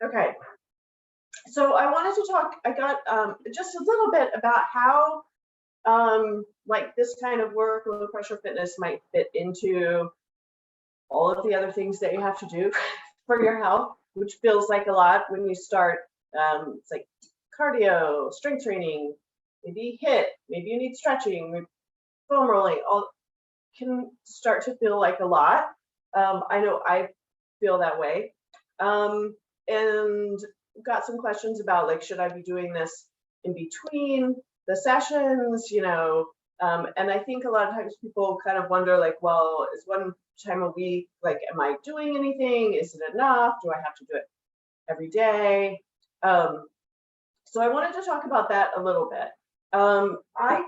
Okay, so I wanted to talk, I got just a little bit about how like this kind of work, low pressure fitness, might fit into all of the other things that you have to do for your health, which feels like a lot when you start. It's like cardio, strength training, maybe HIIT, maybe you need stretching, maybe foam rolling, all can start to feel like a lot. I know I feel that way. And got some questions about, like, should I be doing this in between the sessions, and I think a lot of times people kind of wonder, like, well, is one time a week, like, am I doing anything? Is it enough? Do I have to do it every day? So I wanted to talk about that a little bit. I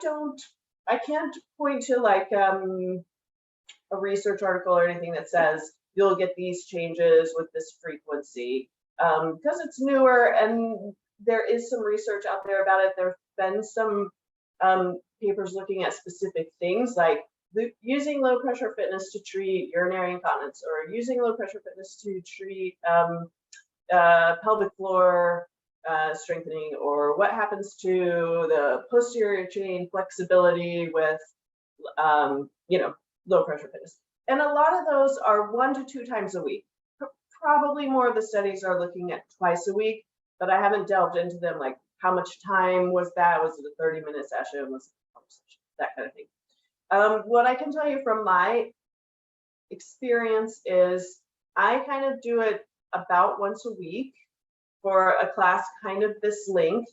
can't point to like a research article or anything that says you'll get these changes with this frequency, because it's newer and there is some research out there about it. There have been some papers looking at specific things, like using low pressure fitness to treat urinary incontinence, or using low pressure fitness to treat pelvic floor strengthening, or what happens to the posterior chain flexibility with low pressure fitness. And a lot of those are 1 to 2 times a week. Probably more of the studies are looking at twice a week, but I haven't delved into them, like how much time was that? Was it a 30-minute session? Was it a conversation? That kind of thing. What I can tell you from my experience is I kind of do it about once a week for a class kind of this length,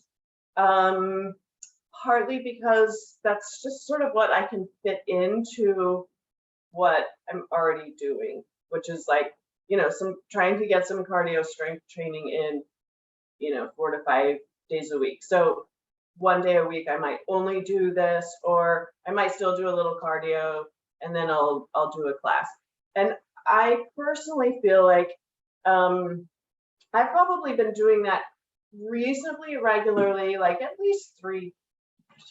partly because that's just sort of what I can fit into what I'm already doing, which is like, trying to get some cardio strength training in, 4 to 5 days a week. So one day a week I might only do this, or I might still do a little cardio, and then I'll do a class. And I personally feel like I've probably been doing that reasonably regularly, like at least 3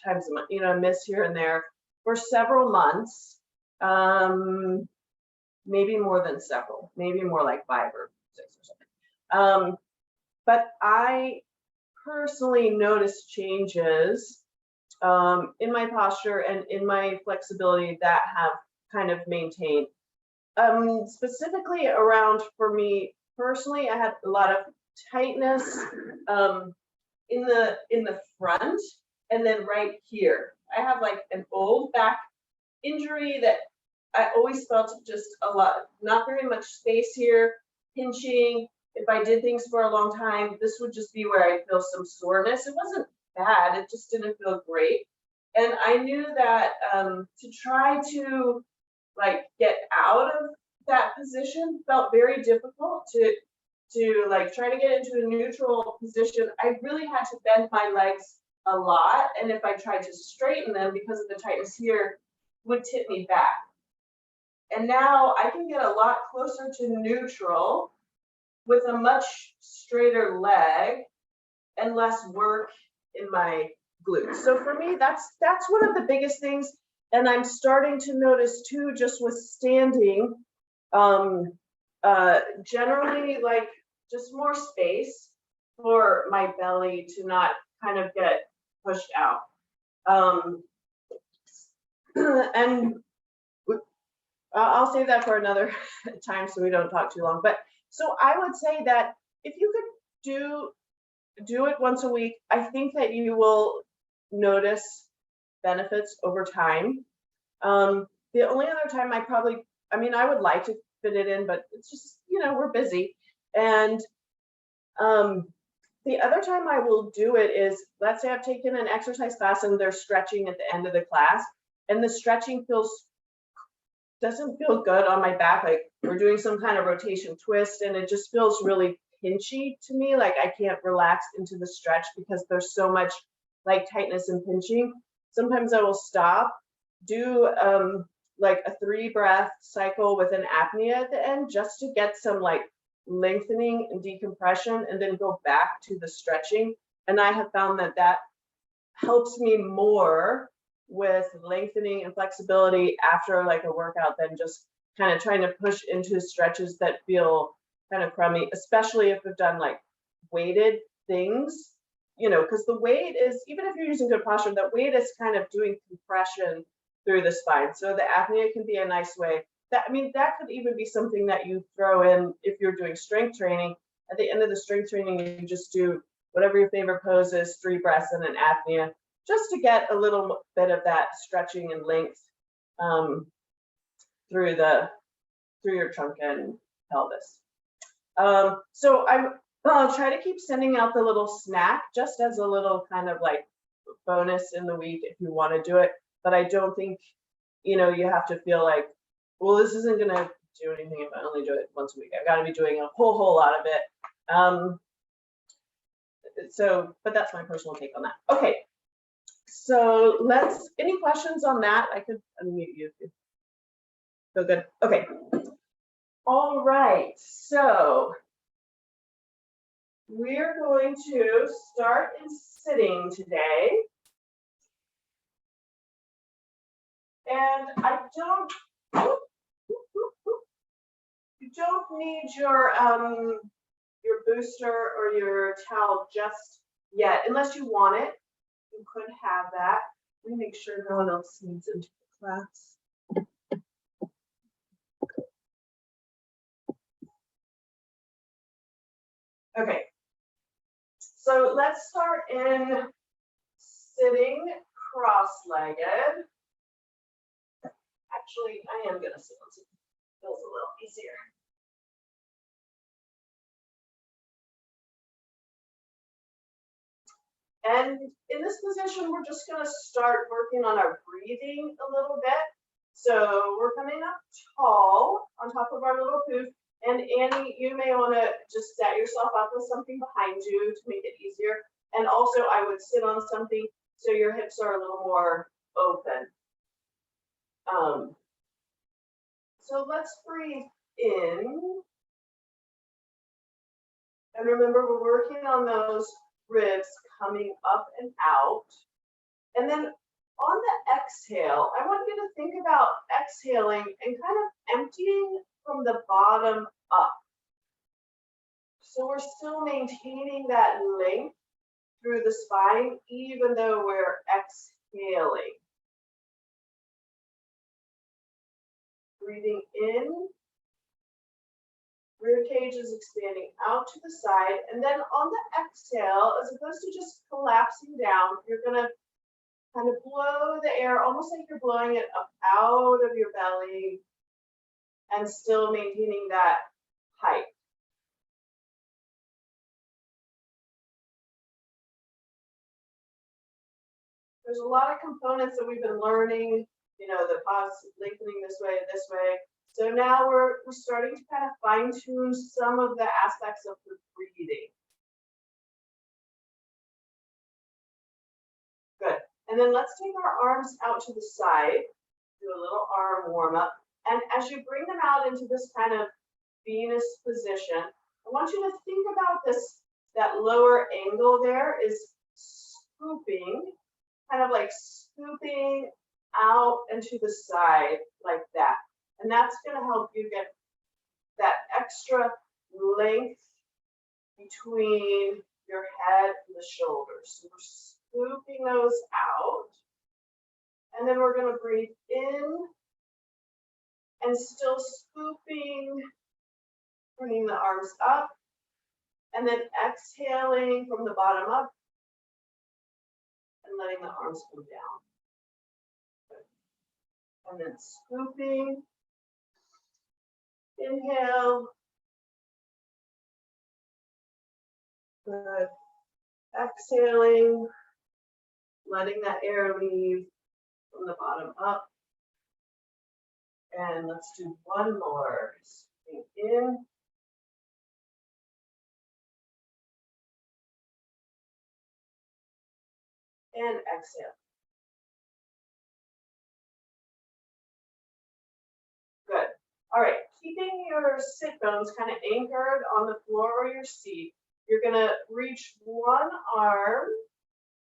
times a month, miss here and there, for several months. Maybe more than several, maybe more like 5 or 6 or something. But I personally noticed changes in my posture and in my flexibility that have kind of maintained. Specifically around, for me personally, I had a lot of tightness in the front, and then right here. I have like an old back injury that I always felt just a lot, not very much space here, pinching. If I did things for a long time, this would just be where I feel some soreness. It wasn't bad, it just didn't feel great. And I knew that to try to like get out of that position felt very difficult. To like try to get into a neutral position, I really had to bend my legs a lot. And if I tried to straighten them, because of the tightness here, would tip me back. And now I can get a lot closer to neutral with a much straighter leg and less work in my glutes. So for me, that's one of the biggest things. And I'm starting to notice too, just with standing, generally like just more space for my belly to not kind of get pushed out. And I'll save that for another time so we don't talk too long. But so I would say that if you could do it once a week, I think that you will notice benefits over time. The only other time I would like to fit it in, but it's just, we're busy. And the other time I will do it is, let's say I've taken an exercise class and they're stretching at the end of the class, and the stretching doesn't feel good on my back. Like we're doing some kind of rotation twist, and it just feels really pinchy to me. Like I can't relax into the stretch because there's so much like tightness and pinching. Sometimes I will stop, do like a 3-breath cycle with an apnea at the end, just to get some like lengthening and decompression, and then go back to the stretching. And I have found that helps me more with lengthening and flexibility after like a workout than just kind of trying to push into stretches that feel kind of crummy, especially if I've done like weighted things, you know, because the weight is, even if you're using good posture, that weight is kind of doing compression through the spine. So the apnea can be a nice way. That, I mean, that could even be something that you throw in if you're doing strength training. At the end of the strength training, you just do whatever your favorite pose is, 3 breaths and an apnea, just to get a little bit of that stretching and length through your trunk and pelvis. So I'll try to keep sending out the little snack just as a little kind of like bonus in the week if you want to do it. But I don't think, you know, you have to feel like, well, this isn't going to do anything if I only do it once a week. I've got to be doing a whole lot of it. So, but that's my personal take on that. Okay. So any questions on that? I could unmute you if you feel good. Okay. All right. So we're going to start in sitting today. And you don't need your booster or your towel just yet, unless you want it. You could have that. Let me make sure no one else needs into the class. Okay, so let's start in sitting cross-legged. Actually, I am gonna sit on something that feels a little easier. And in this position, we're just gonna start working on our breathing a little bit. So we're coming up tall on top of our little poof. And Annie, you may wanna just set yourself up with something behind you to make it easier. And also I would sit on something so your hips are a little more open. So let's breathe in. And remember, we're working on those ribs coming up and out. And then on the exhale, I want you to think about exhaling and kind of emptying from the bottom up. So we're still maintaining that length through the spine, even though we're exhaling. Breathing in, rib cage is expanding out to the side, and then on the exhale, as opposed to just collapsing down, you're gonna kind of blow the air, almost like you're blowing it up out of your belly, and still maintaining that height. There's a lot of components that we've been learning, you know, the pause lengthening this way. So now we're starting to kind of fine tune some of the aspects of the breathing. Good. And then let's take our arms out to the side, do a little arm warm up. And as you bring them out into this kind of Venus position, I want you to think about this, that lower angle there is scooping, kind of like scooping out and to the side like that. And that's going to help you get that extra length between your head and the shoulders. So we're scooping those out. And then we're going to breathe in and still scooping, bringing the arms up. And then exhaling from the bottom up and letting the arms come down. And then scooping. Inhale. Good. Exhaling, letting that air leave from the bottom up. And let's do one more. Scooping in. And exhale. Good. All right, keeping your sit bones kind of anchored on the floor or your seat, you're gonna reach one arm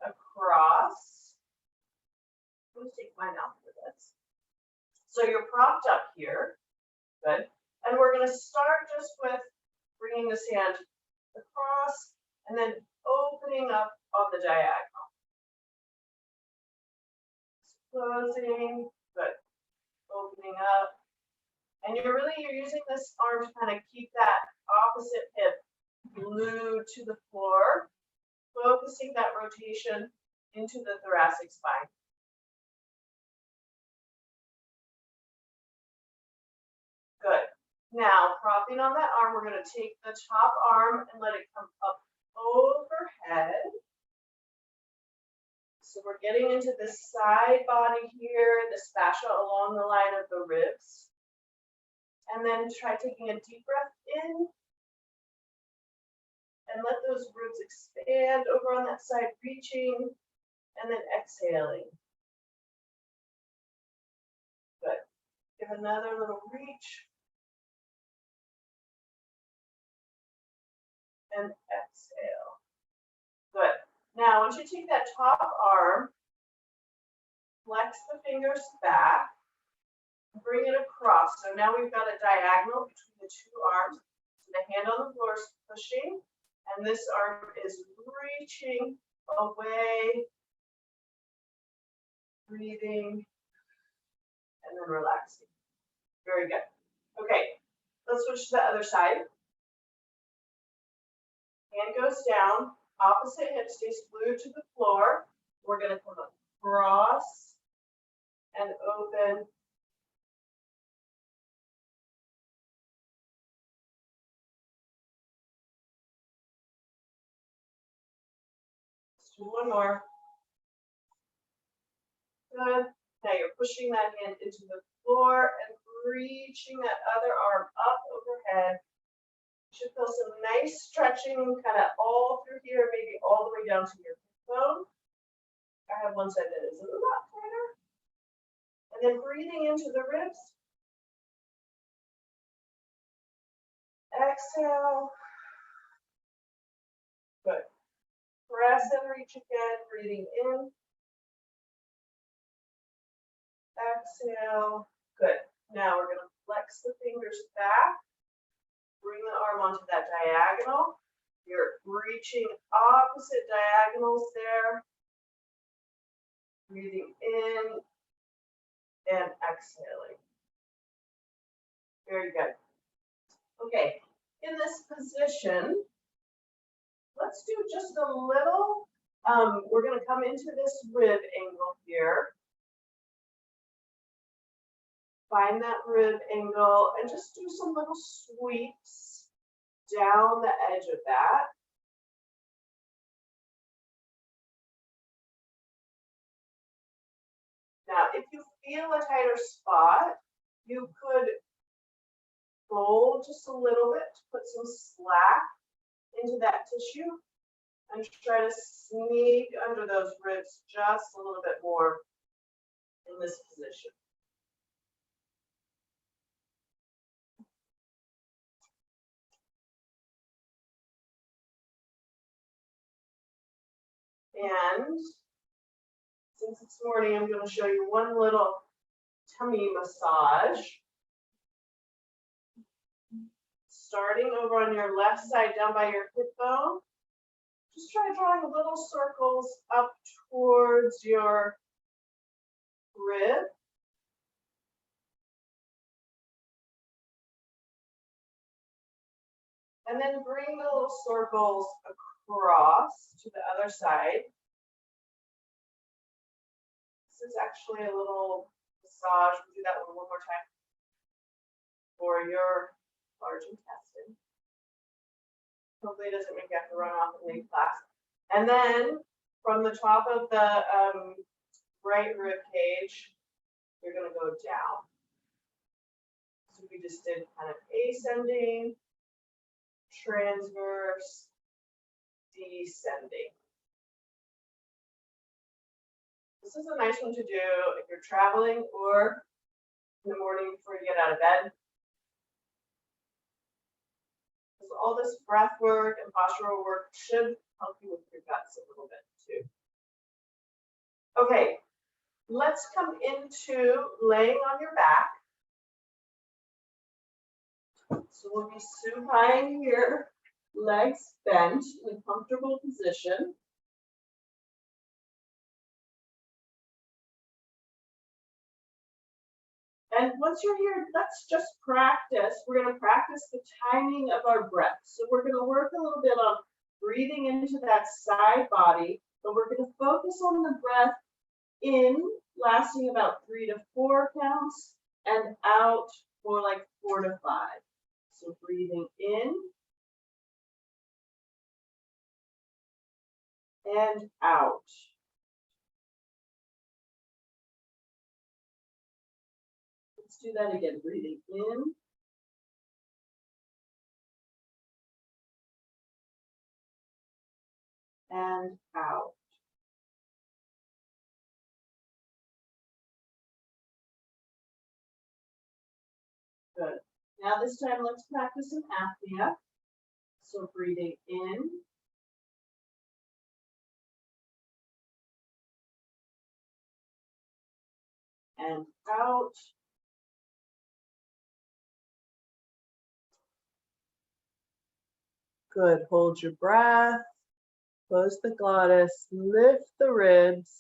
across. I'm gonna take mine out for this. So you're propped up here, good. And we're gonna start just with bringing this hand across and then opening up on the diagonal. Closing, good. Opening up. And you're using this arm to kind of keep that opposite hip glued to the floor, focusing that rotation into the thoracic spine. Good. Now, propping on that arm, we're going to take the top arm and let it come up overhead. So we're getting into the side body here, this fascia along the line of the ribs. And then try taking a deep breath in. And let those ribs expand over on that side, reaching, and then exhaling. Good. Give another little reach. And exhale. Good. Now, once you take that top arm, flex the fingers back, bring it across. So now we've got a diagonal between the two arms. So the hand on the floor is pushing, and this arm is reaching away, breathing, and then relaxing. Very good. Okay, let's switch to the other side. Hand goes down, opposite hip stays glued to the floor. We're going to come across and open. Let's do one more. Good. Now you're pushing that hand into the floor and reaching that other arm up overhead. You should feel some nice stretching kind of all through here, maybe all the way down to your hip bone. I have one side that is a lot tighter. And then breathing into the ribs. Exhale. Good. Press and reach again, breathing in. Exhale. Good. Now we're going to flex the fingers back. Bring the arm onto that diagonal. You're reaching opposite diagonals there. Breathing in and exhaling. Very good. Okay, in this position, let's do just a little, we're going to come into this rib angle here. Find that rib angle and just do some little sweeps down the edge of that. Now, if you feel a tighter spot, you could fold just a little bit to put some slack into that tissue and try to sneak under those ribs just a little bit more in this position. And since it's morning, I'm going to show you one little tummy massage. Starting over on your left side down by your hip bone. Just try drawing little circles up towards your rib. And then bring the little circles across to the other side. This is actually a little massage. We'll do that one more time for your large intestine. Hopefully it doesn't make you have to run off and leave class. And then from the top of the right rib cage, you're going to go down. So we just did kind of ascending, transverse, descending. This is a nice one to do if you're traveling or in the morning before you get out of bed. Because all this breath work and postural work should help you with your guts a little bit too. Okay, let's come into laying on your back. So we'll be supine here. legs bent in a comfortable position. And once you're here, let's just practice. We're going to practice the timing of our breath. So we're going to work a little bit on breathing into that side body, but we're going to focus on the breath in, lasting about 3 to 4 counts, and out more like 4 to 5. So breathing in and out. Let's do that again. Breathing in and out. Good. Now this time let's practice an apnea. So breathing in and out. Good. Hold your breath. Close the glottis. Lift the ribs.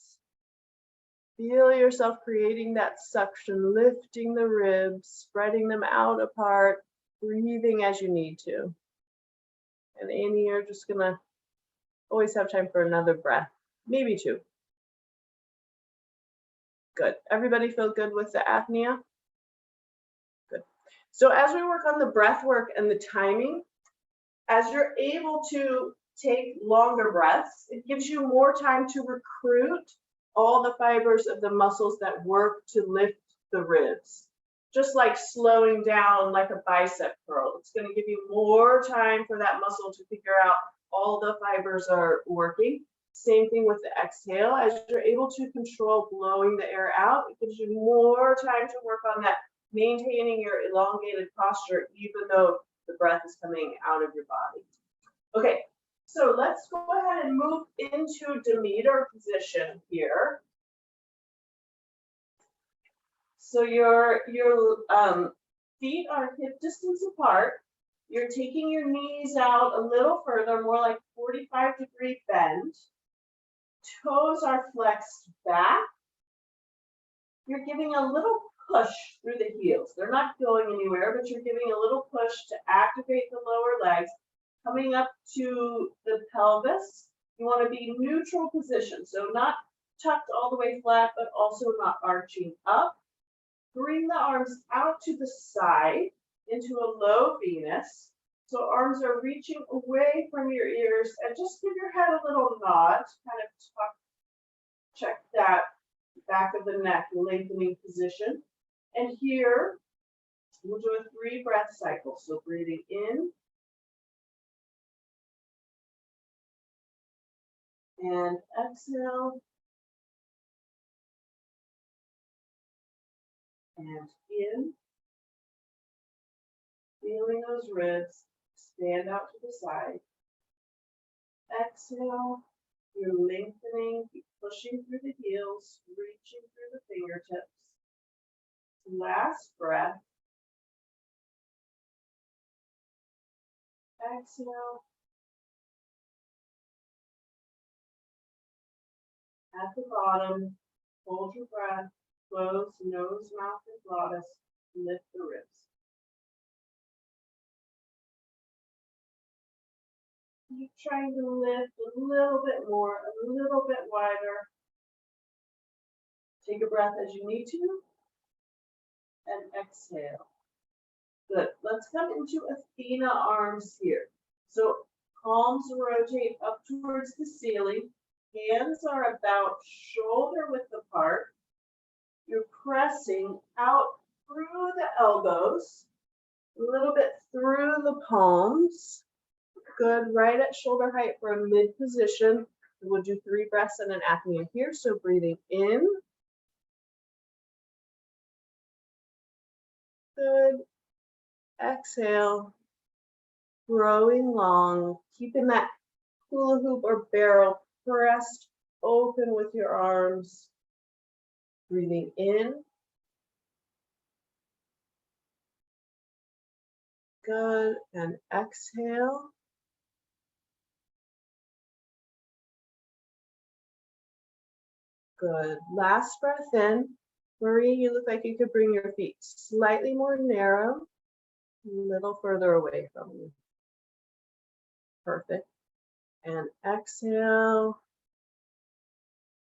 Feel yourself creating that suction, lifting the ribs, spreading them out apart, breathing as you need to. And Amy, you're just going to always have time for another breath, maybe 2. Good. Everybody feel good with the apnea? Good. So as we work on the breath work and the timing, as you're able to take longer breaths, it gives you more time to recruit all the fibers of the muscles that work to lift the ribs. Just like slowing down like a bicep curl. It's going to give you more time for that muscle to figure out all the fibers are working. Same thing with the exhale. As you're able to control blowing the air out, it gives you more time to work on that, maintaining your elongated posture, even though the breath is coming out of your body. Okay, so let's go ahead and move into Demeter position here. So your feet are hip distance apart. You're taking your knees out a little further, more like 45-degree bend. Toes are flexed back. You're giving a little push through the heels. They're not going anywhere, but you're giving a little push to activate the lower legs. Coming up to the pelvis, you want to be neutral position. So not tucked all the way flat, but also not arching up. Bring the arms out to the side into a low Venus. So arms are reaching away from your ears, and just give your head a little nod, kind of check that back of the neck, lengthening position. And here, we'll do a 3 breath cycle. So breathing in and exhale. And in, feeling those ribs stand out to the side. Exhale, you're lengthening, keep pushing through the heels, reaching through the fingertips. Last breath. Exhale. At the bottom, hold your breath, close nose, mouth, and glottis, lift the ribs. Keep trying to lift a little bit more, a little bit wider. Take a breath as you need to, and exhale. Good. Let's come into Athena arms here. So palms rotate up towards the ceiling. Hands are about shoulder width apart. You're pressing out through the elbows, a little bit through the palms. Good, right at shoulder height for a mid position. We'll do 3 breaths and an apnea here. So breathing in. Good. Exhale. Growing long, keeping that hula hoop or barrel pressed open with your arms. Breathing in. Good. And exhale. Good. Last breath in. Marie, you look like you could bring your feet slightly more narrow, a little further away from you. Perfect. And exhale.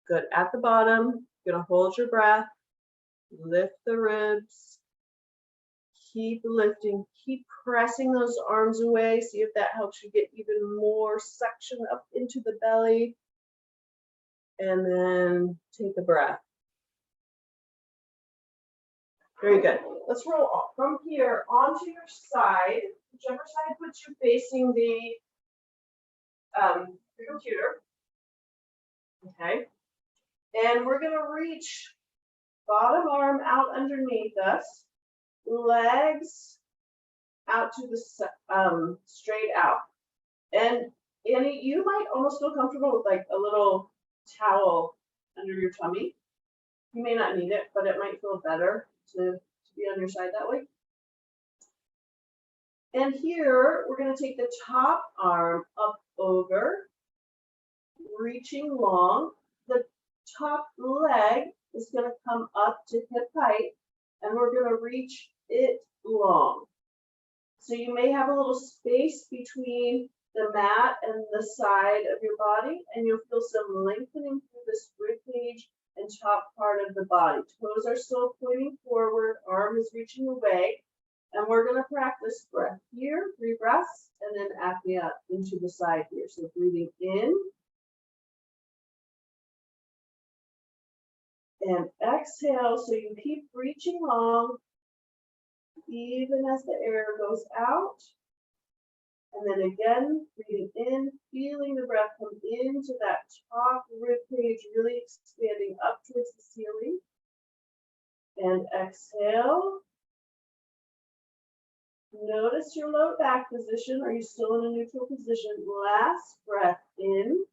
Good. At the bottom, you're going to hold your breath, lift the ribs, keep lifting, keep pressing those arms away. See if that helps you get even more suction up into the belly. And then take a breath. Very good. Let's roll off from here onto your side, whichever side puts you facing the computer. Okay. And we're going to reach bottom arm out underneath us, legs out to the straight out. And Annie, you might almost feel comfortable with like a little towel under your tummy. You may not need it, but it might feel better to be on your side that way. And here, we're going to take the top arm up over, reaching long. The top leg is going to come up to hip height, and we're going to reach it long. So you may have a little space between the mat and the side of your body, and you'll feel some lengthening through this rib cage and top part of the body. Toes are still pointing forward, arm is reaching away, and we're going to practice breath here, 3 breaths, and then apnea into the side here. So breathing in and exhale, so you keep reaching long, even as the air goes out. And then again, breathing in, feeling the breath come into that top rib cage, really expanding up towards the ceiling. And exhale. Notice your low back position. Are you still in a neutral position? Last breath in.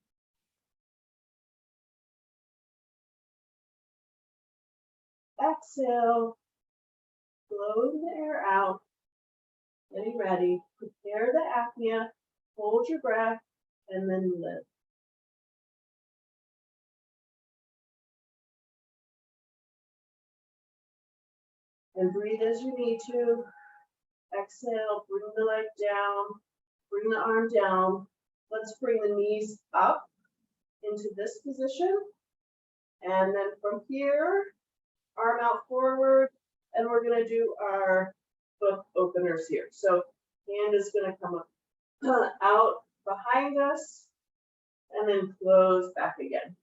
Exhale. Blow the air out. Getting ready. Prepare the apnea. Hold your breath and then lift. And breathe as you need to. Exhale, bring the leg down, bring the arm down. Let's bring the knees up into this position. And then from here, arm out forward, and we're going to do our book openers here. So hand is going to come up, out behind us, and then close back again.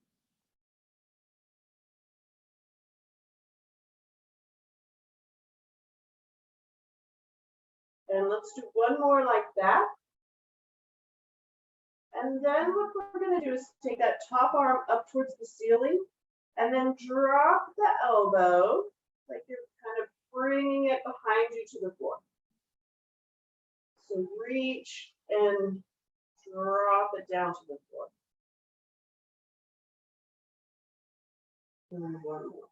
And let's do one more like that. And then what we're going to do is take that top arm up towards the ceiling and then drop the elbow, like you're kind of bringing it behind you to the floor. So reach and drop it down to the floor. And one more.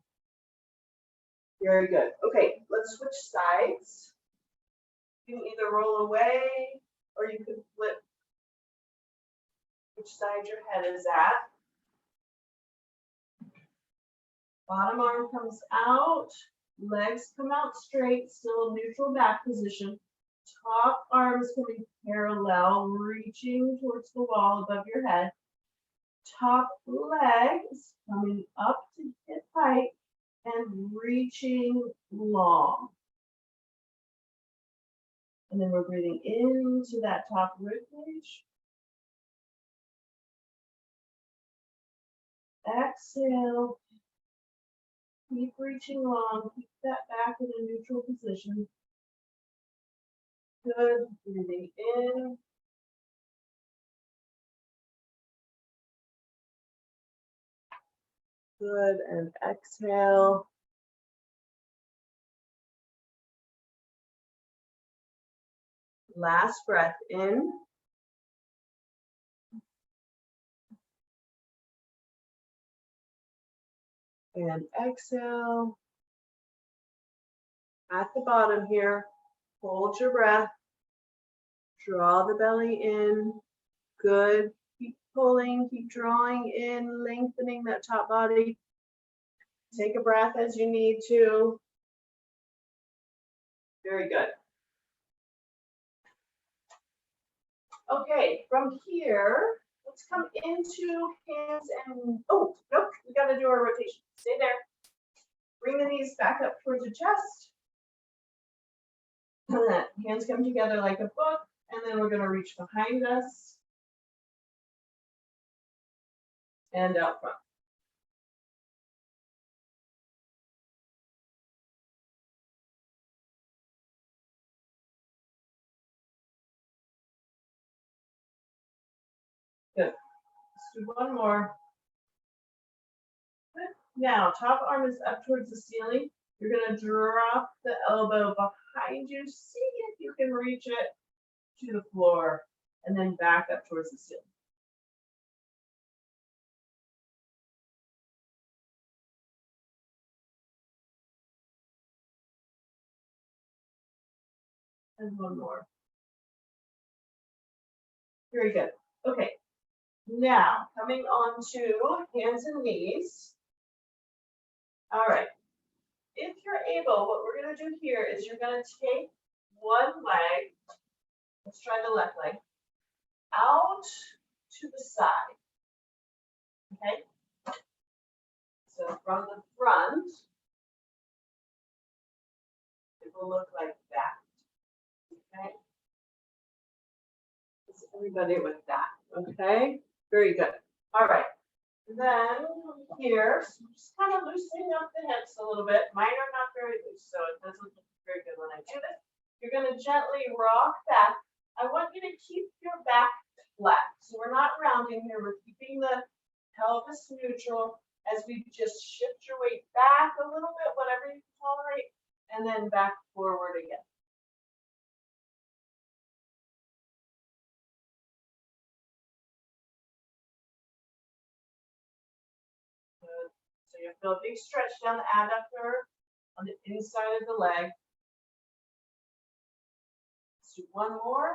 Very good. Okay, let's switch sides. You can either roll away or you can flip which side your head is at. Bottom arm comes out, legs come out straight, still neutral back position. Top arm is coming parallel, reaching towards the wall above your head. Top legs coming up to hip height and reaching long. And then we're breathing into that top rib cage. Exhale. Keep reaching long. Keep that back in a neutral position. Good. Breathing in. Good. And exhale. Last breath in. And exhale. At the bottom here, hold your breath. Draw the belly in. Good. Keep pulling, keep drawing in, lengthening that top body. Take a breath as you need to. Very good. Okay, from here, let's come into hands and, oh, nope, we gotta do our rotation. Stay there. Bring the knees back up towards the chest. Hands come together like a book, and then we're gonna reach behind us and out front. Good. Let's do one more. Good. Now, top arm is up towards the ceiling. You're gonna drop the elbow behind you. See if you can reach it to the floor, and then back up towards the ceiling. And one more. Very good. Okay. Now, coming on to hands and knees. All right. If you're able, what we're going to do here is you're going to take one leg, let's try the left leg, out to the side. Okay? So from the front, it will look like that. Okay? Is everybody with that? Okay? Very good. All right. Then here, so just kind of loosening up the hips a little bit. Mine are not very loose, so it doesn't look very good when I do this. You're going to gently rock back. I want you to keep your back flat. So we're not rounding here. We're keeping the pelvis neutral as we just shift your weight back a little bit, whatever you can tolerate, and then back forward again. Good. So you feel a big stretch down the adductor on the inside of the leg. Let's do one more.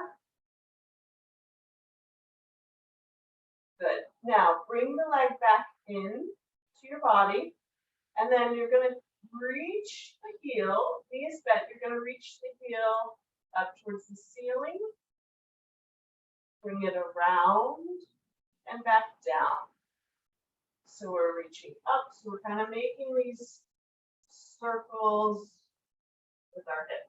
Good. Now bring the leg back in to your body, and then you're going to reach the heel. Knee is bent. You're going to reach the heel up towards the ceiling. Bring it around and back down. So we're reaching up. So we're kind of making these circles with our hip.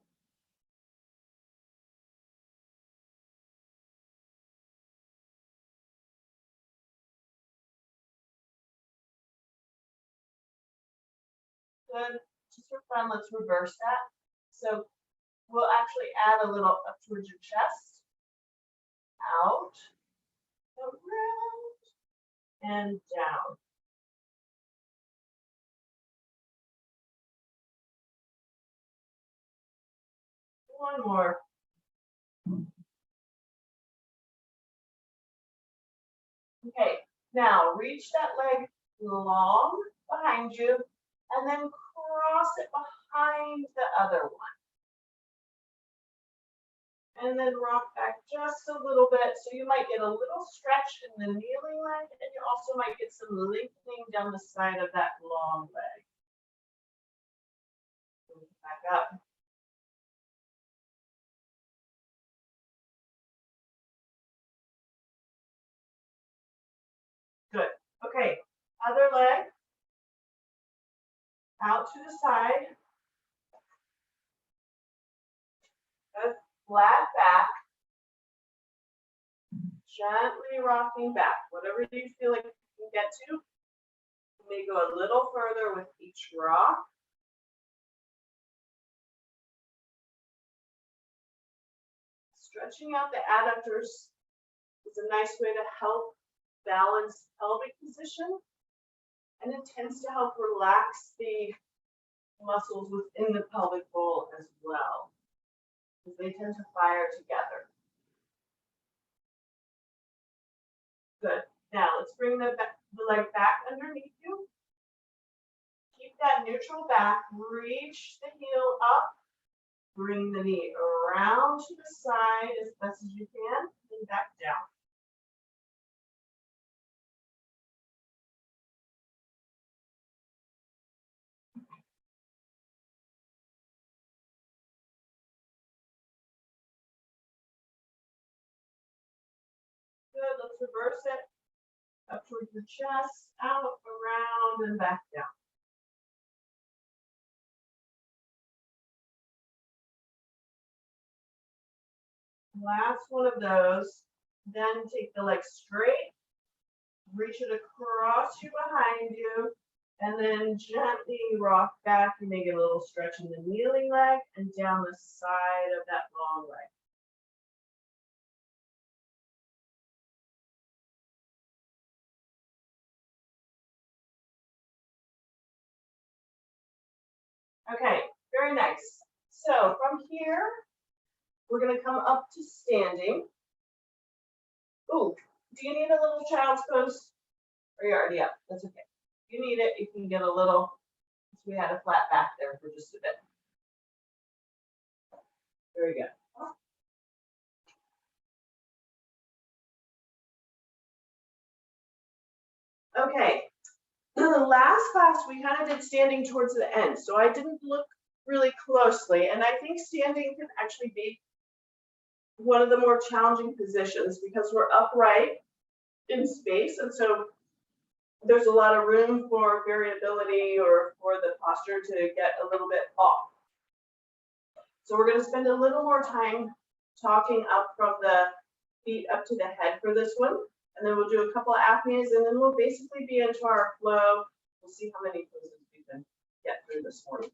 Good. Just for fun, let's reverse that. So we'll actually add a little up towards your chest, out, around, and down. One more. Okay, now reach that leg long behind you and then cross it behind the other one. And then rock back just a little bit. So you might get a little stretch in the kneeling leg, and you also might get some lengthening down the side of that long leg. Back up. Good. Okay, other leg. Out to the side. Good. Flat back. Gently rocking back. Whatever you feel like you can get to. You may go a little further with each rock. Stretching out the adductors is a nice way to help balance pelvic position. And it tends to help relax the muscles within the pelvic bowl as well, because they tend to fire together. Good. Now let's bring the leg back underneath you. Keep that neutral back. Reach the heel up. Bring the knee around to the side as best as you can, and back down. let's reverse it. Up towards the chest, out, around, and back down. Last one of those. Then take the leg straight, reach it across you behind you, and then gently rock back. You may get a little stretch in the kneeling leg and down the side of that long leg. Okay, very nice. So from here, we're going to come up to standing. Ooh, do you need a little child's pose? Or you're already up? That's okay. If you need it, you can get a little, we had a flat back there for just a bit. Very good. Okay, the last class we kind of did standing towards the end, so I didn't look really closely, and I think standing can actually be one of the more challenging positions because we're upright in space, and so there's a lot of room for variability or for the posture to get a little bit off. So we're going to spend a little more time talking up from the feet up to the head for this one. And then we'll do a couple of apneas, and then we'll basically be into our flow. We'll see how many poses we can get through this morning.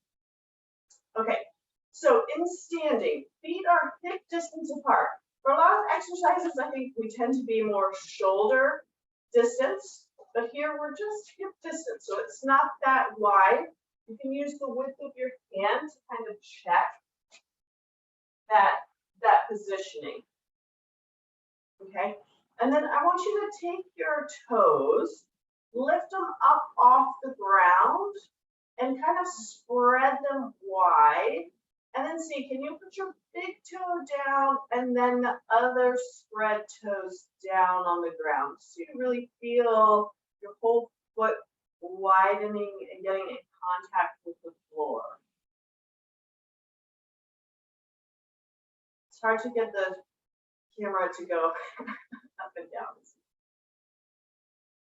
Okay, so in standing, feet are hip distance apart. For a lot of exercises, I think we tend to be more shoulder distance, but here we're just hip distance, so it's not that wide. You can use the width of your hand to kind of check that positioning. Okay. And then I want you to take your toes, lift them up off the ground, and kind of spread them wide. And then see, can you put your big toe down and then the other spread toes down on the ground? So you really feel your whole foot widening and getting in contact with the floor. It's hard to get the camera to go up and down.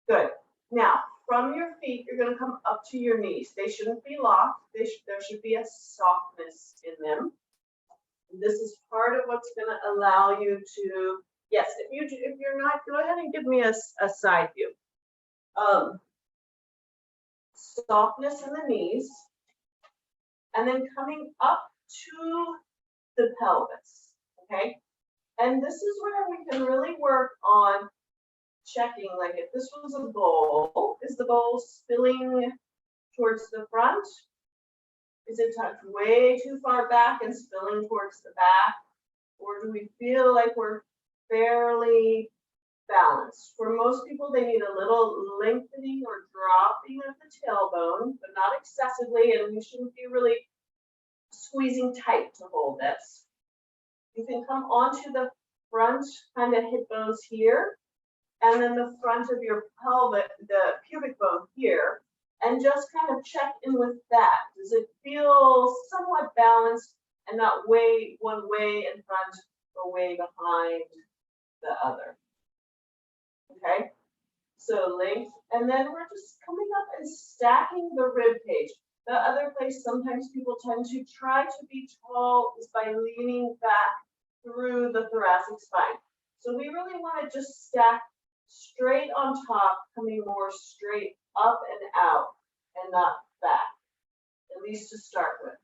Good. Now, from your feet, you're going to come up to your knees. They shouldn't be locked. There should be a softness in them. This is part of what's going to allow you to, yes, if you're not, go ahead and give me a side view. Softness in the knees, and then coming up to the pelvis, okay? And this is where we can really work on checking, like if this was a bowl, is the bowl spilling towards the front? Is it tucked way too far back and spilling towards the back? Or do we feel like we're fairly balanced? For most people, they need a little lengthening or dropping of the tailbone, but not excessively, and you shouldn't be really squeezing tight to hold this. You can come onto the front kind of hip bones here, and then the front of your pelvic, the pubic bone here, and just kind of check in with that. Does it feel somewhat balanced and not way one way in front or way behind the other? Okay, so length, and then we're just coming up and stacking the rib cage. The other place sometimes people tend to try to be tall is by leaning back through the thoracic spine. So we really want to just stack straight on top, coming more straight up and out and not back, at least to start with.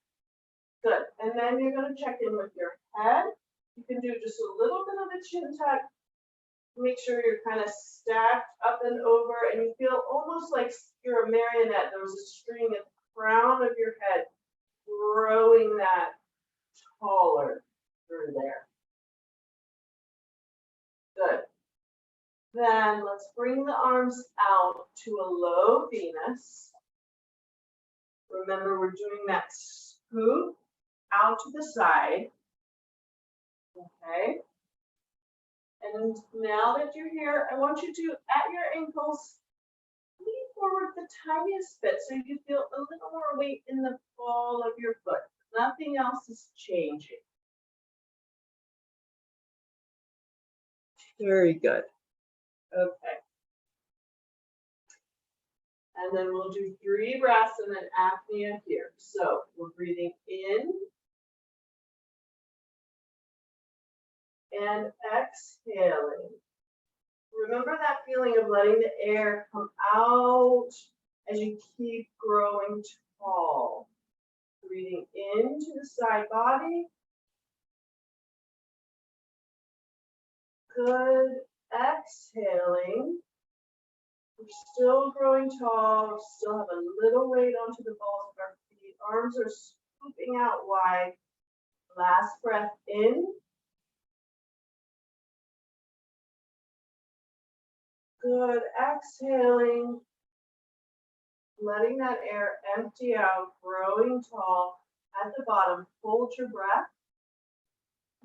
Good, and then you're going to check in with your head. You can do just a little bit of a chin tuck. Make sure you're kind of stacked up and over, and you feel almost like you're a marionette. There was a string at the crown of your head, growing that taller through there. Good. Then let's bring the arms out to a low Venus. Remember, we're doing that scoop out to the side. Okay. And now that you're here, I want you to, at your ankles, lean forward the tiniest bit so you feel a little more weight in the ball of your foot. Nothing else is changing. Very good. Okay. And then we'll do 3 breaths and then apnea here. So we're breathing in and exhaling. Remember that feeling of letting the air come out as you keep growing tall. Breathing into the side body. Good. Exhaling. We're still growing tall. We still have a little weight onto the balls of our feet. Arms are scooping out wide. Last breath in. Good. Exhaling. Letting that air empty out, growing tall. At the bottom, hold your breath.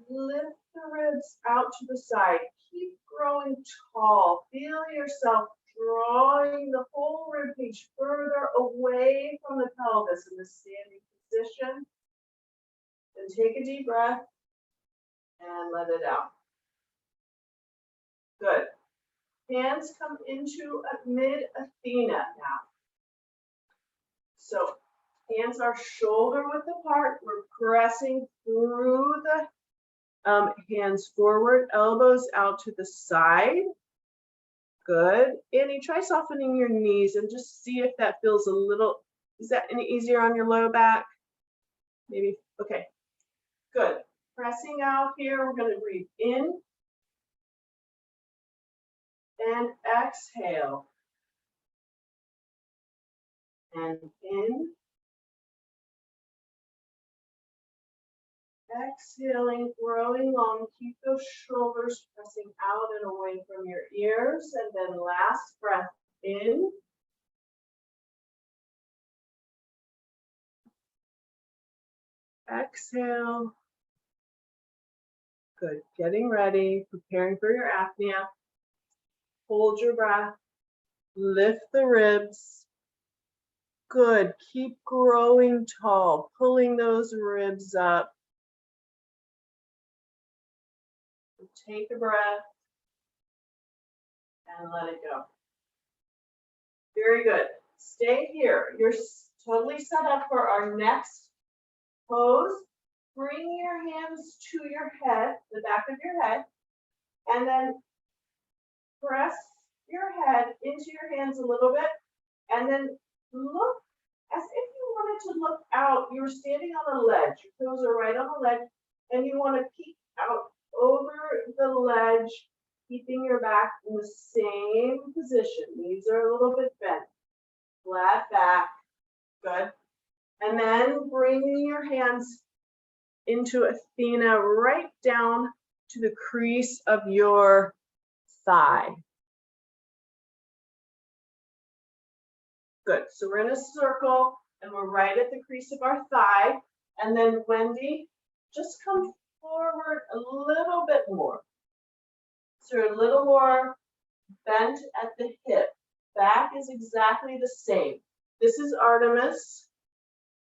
Lift the ribs out to the side. Keep growing tall. Feel yourself drawing the whole rib cage further away from the pelvis in the standing position. Then take a deep breath and let it out. Good. Hands come into a mid-Athena now. So hands are shoulder width apart. We're pressing through the hands forward, elbows out to the side. Good. Annie, try softening your knees and just see if that feels a little, is that any easier on your low back? Maybe, okay. Good. Pressing out here, we're going to breathe in and exhale. And in. Exhaling, growing long. Keep those shoulders pressing out and away from your ears. And then last breath in. Exhale. Good. Getting ready, preparing for your apnea. Hold your breath. Lift the ribs. Good. Keep growing tall, pulling those ribs up. Take a breath and let it go. Very good. Stay here. You're totally set up for our next pose. Bring your hands to your head, the back of your head, and then press your head into your hands a little bit, and then look as if you wanted to look out. You're standing on a ledge. Your toes are right on the ledge, and you want to peek out over the ledge, keeping your back in the same position. Knees are a little bit bent. Flat back. Good. And then bring your hands into Athena right down to the crease of your thigh. Good. So we're in a circle and we're right at the crease of our thigh. And then Wendy, just come forward a little bit more. So you're a little more bent at the hip. Back is exactly the same. This is Artemis.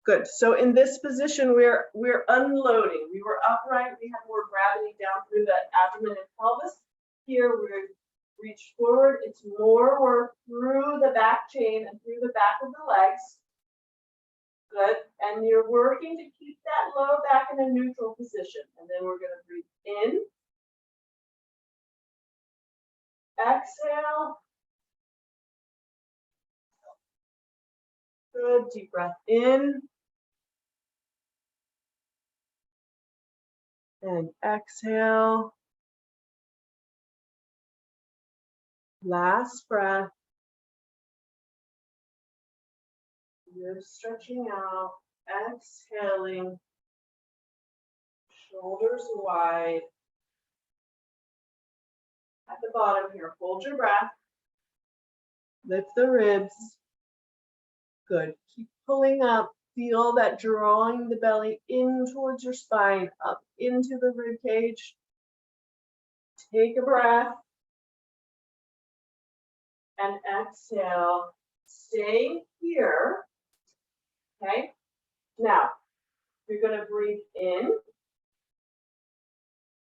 Good. So in this position, we're unloading. We were upright. We have more gravity down through the abdomen and pelvis. Here we're reach forward. It's more work through the back chain and through the back of the legs. Good. And you're working to keep that low back in a neutral position. And then we're going to breathe in. Exhale. Good. Deep breath in. And exhale. Last breath. Ribs stretching out. Exhaling. Shoulders wide. At the bottom here, hold your breath. Lift the ribs. Good. Keep pulling up. Feel that drawing the belly in towards your spine, up into the rib cage. Take a breath. And exhale. Stay here. Okay. Now, you're going to breathe in.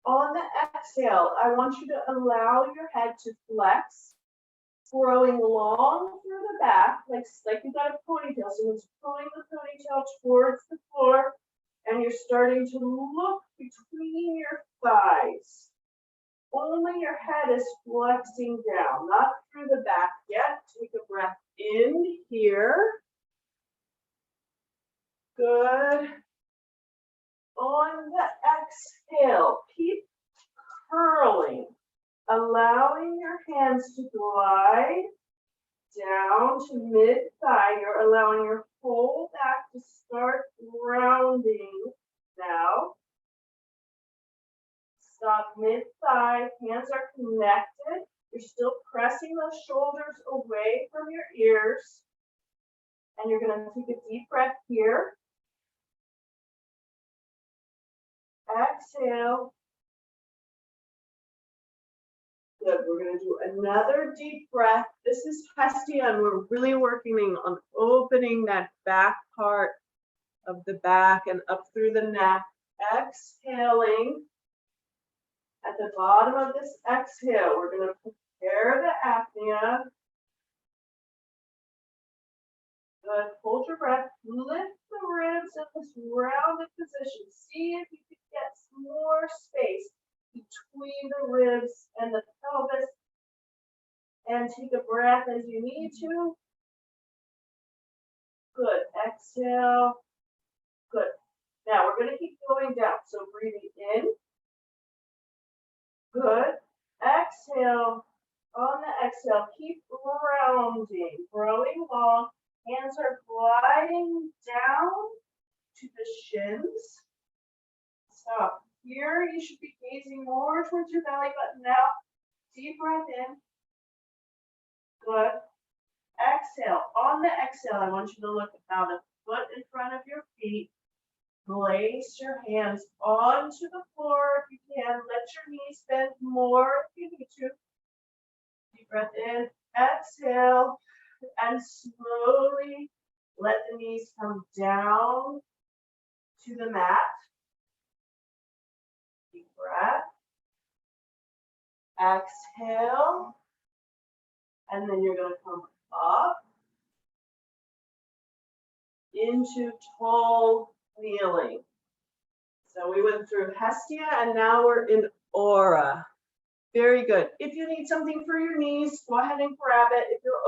On the exhale, I want you to allow your head to flex, growing long through the back, like you got a ponytail. Someone's pulling the ponytail towards the floor, and you're starting to look between your thighs. Only your head is flexing down, not through the back yet. Take a breath in here. Good. On the exhale, keep curling, allowing your hands to glide down to mid-thigh. You're allowing your whole back to start rounding now. Stop mid-thigh, hands are connected. You're still pressing those shoulders away from your ears. And you're gonna take a deep breath here. Exhale. Good, we're gonna do another deep breath. This is Hestia, and we're really working on opening that back part of the back and up through the neck. Exhaling. At the bottom of this exhale, we're gonna prepare the apnea. Good, hold your breath, lift the ribs in this rounded position. See if you can get some more space between the ribs and the pelvis. And take a breath as you need to. Good, exhale. Good. Now we're gonna keep going down. So breathing in. Good. Exhale. On the exhale, keep rounding, growing long. Hands are gliding down to the shins. Stop here. You should be gazing more towards your belly button now. Deep breath in. Good. Exhale. On the exhale, I want you to look about a foot in front of your feet. Place your hands onto the floor if you can. Let your knees bend more if you need to. Deep breath in. Exhale. And slowly let the knees come down to the mat. Deep breath. Exhale. And then you're going to come up into tall kneeling. So we went through Hestia and now we're in Aura. Very good. If you need something for your knees, go ahead and grab it. If you're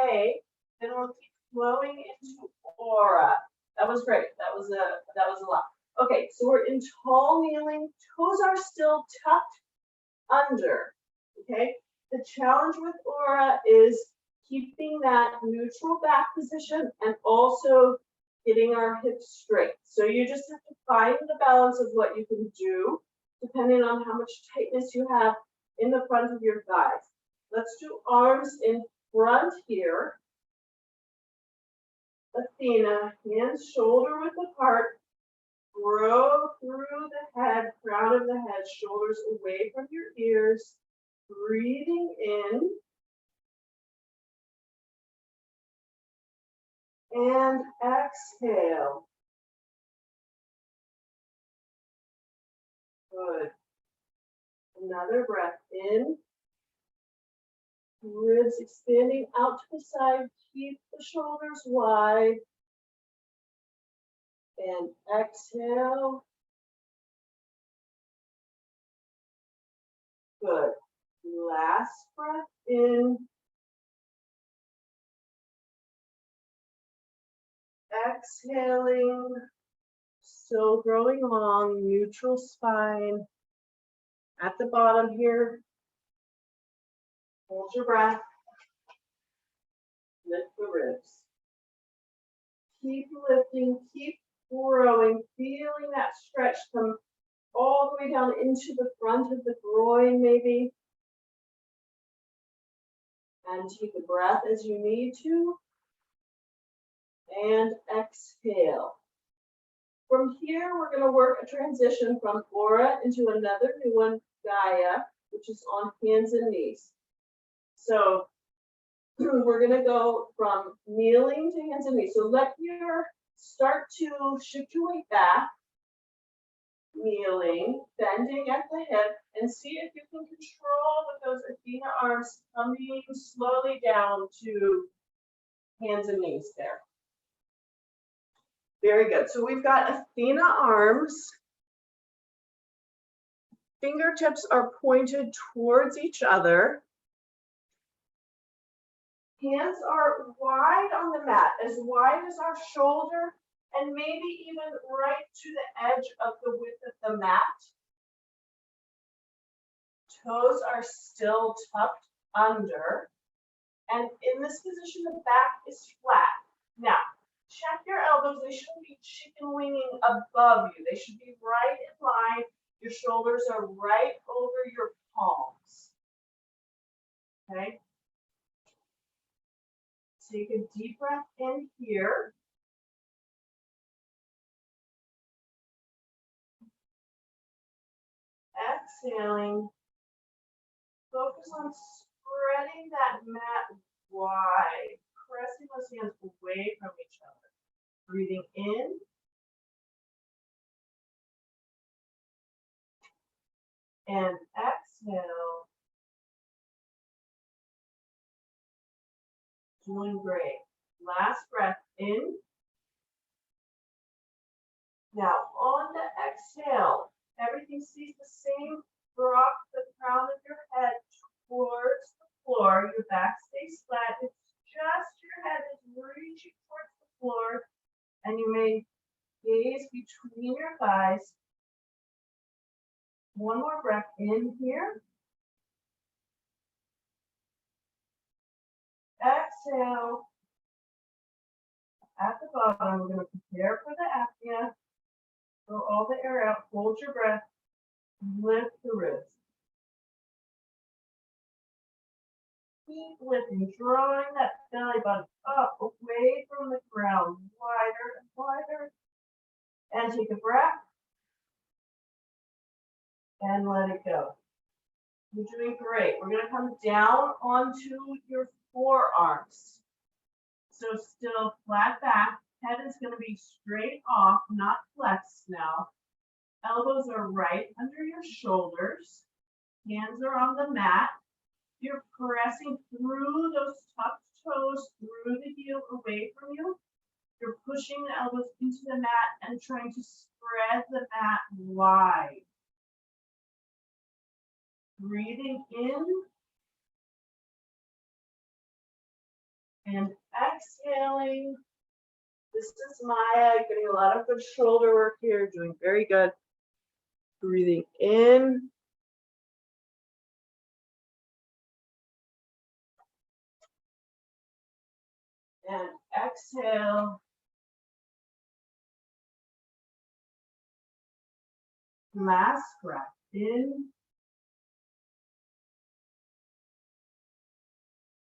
okay, then we'll keep flowing into Aura. That was great. That was a lot. Okay, so we're in tall kneeling. Toes are still tucked under. Okay. The challenge with Aura is keeping that neutral back position and also getting our hips straight. So you just have to find the balance of what you can do, depending on how much tightness you have in the front of your thighs. Let's do arms in front here. Athena, hands shoulder width apart. Grow through the head, crown of the head, shoulders away from your ears. Breathing in. And exhale. Good. Another breath in. Ribs expanding out to the side. Keep the shoulders wide. And exhale. Good. Last breath in. Exhaling. Still growing long, neutral spine. At the bottom here, hold your breath. Lift the ribs. Keep lifting, keep growing, feeling that stretch come all the way down into the front of the groin maybe. And take a breath as you need to. And exhale. From here, we're going to work a transition from Aura into another new one, Gaia, which is on hands and knees. So we're going to go from kneeling to hands and knees. So let your start to shift your weight back, kneeling, bending at the hip, and And see if you can control with those Athena arms coming slowly down to hands and knees there. Very good. So we've got Athena arms. Fingertips are pointed towards each other. Hands are wide on the mat, as wide as our shoulder, and maybe even right to the edge of the width of the mat. Toes are still tucked under. And in this position, the back is flat. Now, check your elbows. They shouldn't be chicken winging above you. They should be right in line. Your shoulders are right over your palms. Okay? Take a deep breath in here. Exhaling. Focus on spreading that mat wide, pressing those hands away from each other. Breathing in. And exhale. Doing great. Last breath in. Now on the exhale, everything stays the same. Rock the crown of your head towards the floor. Your back stays flat. It's just your head is reaching towards the floor. And you may gaze between your thighs. One more breath in here. Exhale. At the bottom, we're going to prepare for the apnea. Throw all the air out. Hold your breath. Lift the ribs. Keep lifting, drawing that belly button up, away from the ground, wider and wider. And take a breath. And let it go. You're doing great. We're going to come down onto your forearms. So still flat back. Head is going to be straight off, not flexed now. Elbows are right under your shoulders. Hands are on the mat. You're pressing through those tucked toes, through the heel away from you. You're pushing the elbows into the mat and trying to spread the mat wide. Breathing in. And exhaling. This is Maya, getting a lot of good shoulder work here, doing very good. Breathing in. And exhale. Last breath in.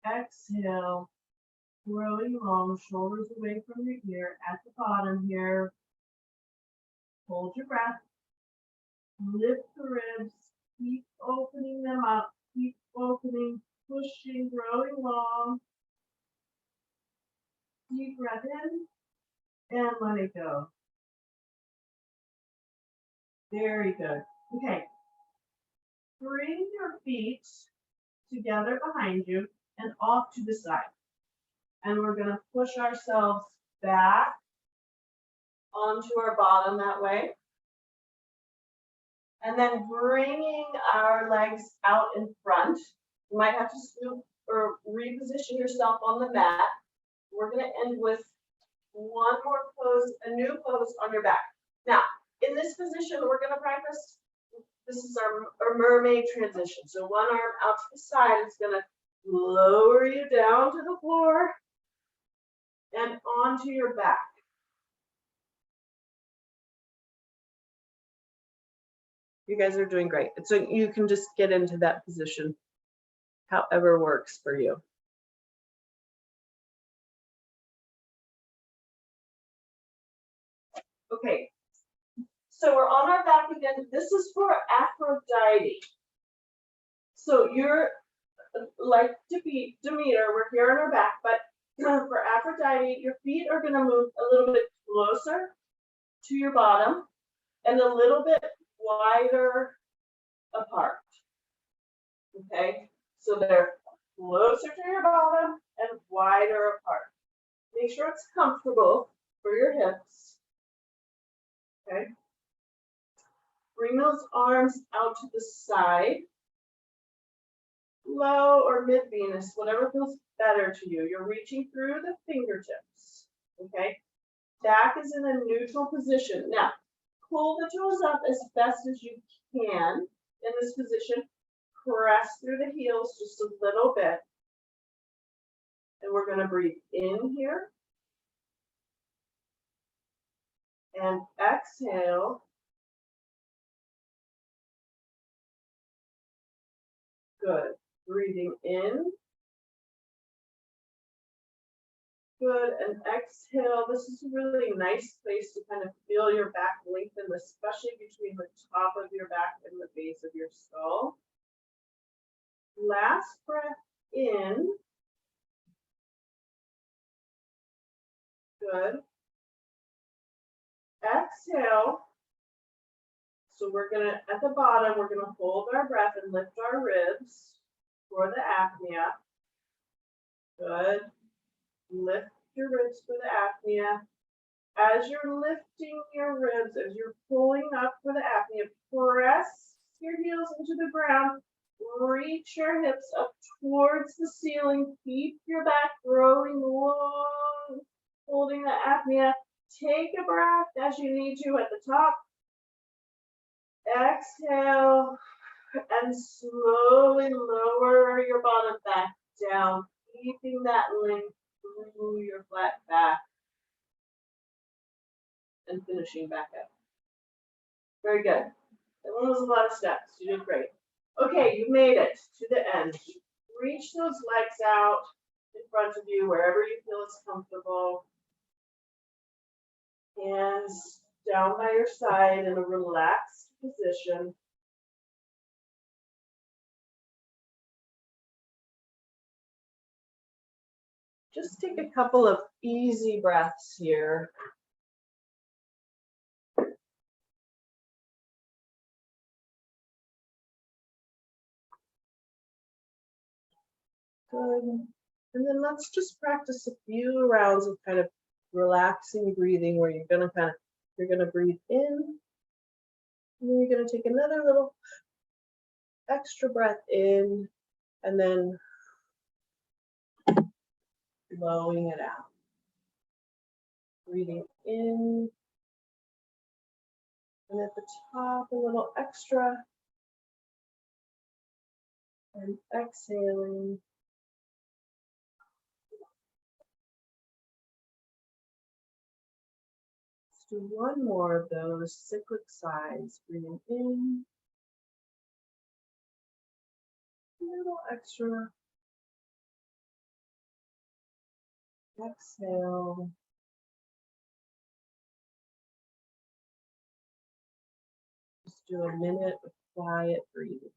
Exhale. Growing long, shoulders away from your ear. At the bottom here, hold your breath. Lift the ribs. Keep opening them up. Keep opening, pushing, growing long. Deep breath in and let it go. Very good. Okay. Bring your feet together behind you and off to the side. And we're going to push ourselves back onto our bottom that way. And then bringing our legs out in front. You might have to scoop or reposition yourself on the mat. We're going to end with one more pose, a new pose on your back. Now, in this position, we're going to practice. This is our mermaid transition. So one arm out to the side is going to lower you down to the floor and onto your back. You guys are doing great. So you can just get into that position, however works for you. Okay, so we're on our back again. This is for Aphrodite. So you're like Demeter, we're here on our back, but for Aphrodite, your feet are going to move a little bit closer to your bottom and a little bit wider apart. Okay, so they're closer to your bottom and wider apart. Make sure it's comfortable for your hips. Okay, bring those arms out to the side, low or mid Venus, whatever feels better to you. You're reaching through the fingertips. Okay, back is in a neutral position. Now, pull the toes up as best as you can in this position. Press through the heels just a little bit. And we're going to breathe in here. And exhale. Good. Breathing in. Good. And exhale. This is a really nice place to kind of feel your back lengthen, especially between the top of your back and the base of your skull. Last breath in. Good. Exhale. So we're going to, at the bottom, we're going to hold our breath and lift our ribs for the apnea. Good. Lift your ribs for the apnea. As you're lifting your ribs, as you're pulling up for the apnea, press your heels into the ground. Reach your hips up towards the ceiling. Keep your back growing long, holding the apnea. Take a breath as you need to at the top. Exhale and slowly lower your bottom back down, keeping that length through your flat back and finishing back up. Very good. That one was a lot of steps. You did great. Okay, you made it to the end. Reach those legs out in front of you, wherever you feel is comfortable. Hands down by your side in a relaxed position. Just take a couple of easy breaths here. Good. And then let's just practice a few rounds of kind of relaxing breathing where you're gonna breathe in. And then you're gonna take another little extra breath in and then blowing it out. Breathing in. And at the top, a little extra. And exhaling. Let's do one more of those cyclic sighs. Breathing in. A little extra. Exhale. Just do a minute of quiet breathing.